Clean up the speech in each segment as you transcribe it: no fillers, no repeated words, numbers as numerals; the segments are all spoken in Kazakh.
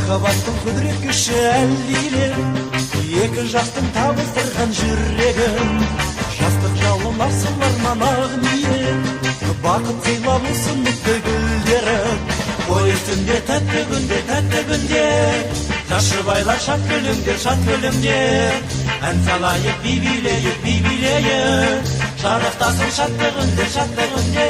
Махаббаттың құдірет күші әлдиле, екі жастың табыстырған жүрегін. Жастық жалын арсыларман ақ ниет, бақыт сыйлап ұсыныпты гүлдерін. Ой үстінде тәтті күнде, жас жұбайлар шат күлімдер. Ән салайық, би билейік, шарықтасын шаттығынде.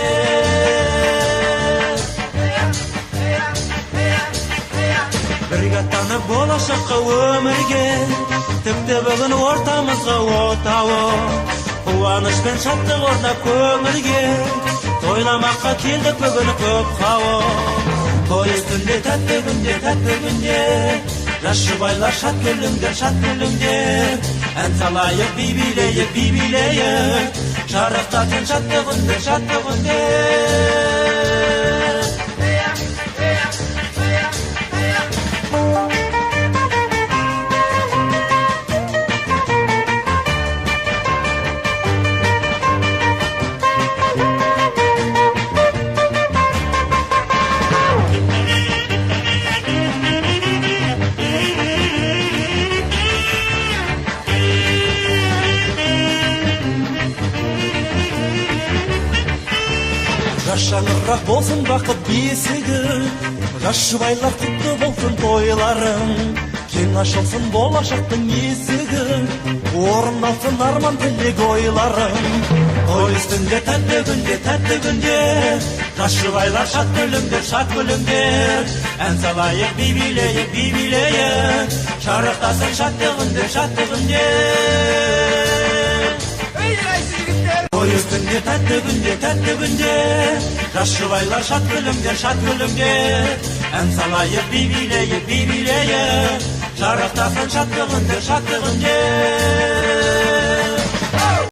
Бірге аттанып болашаққа өмірге, тіпті бүгін ортамызға отауы. Қуаныш пен шаттық орнап көңілге, тойламаққа келдік бүгін көп қауым. Той үстінде тәтті күнде, жас жұбайлар шат күлімдер. Ән салайық, би билейік, шарықтасын шаттығынде. Жас шаңырақ болсын бақыт бесігі, жас жұбайлар құтты болсын тойларың. Кең ашылсын болашақтың есігі, орындалсын арман тілек ойларың. Той үстінде тәтті күнде, жас жұбайлар шат күлімдер. Ән салайық, би билейік, шарықтасын шаттығынде. Той үстінде тәтті күнде, жас жұбайлар шат күлімдер. Ән салайық, би билейік, шарықтасын шаттығынде.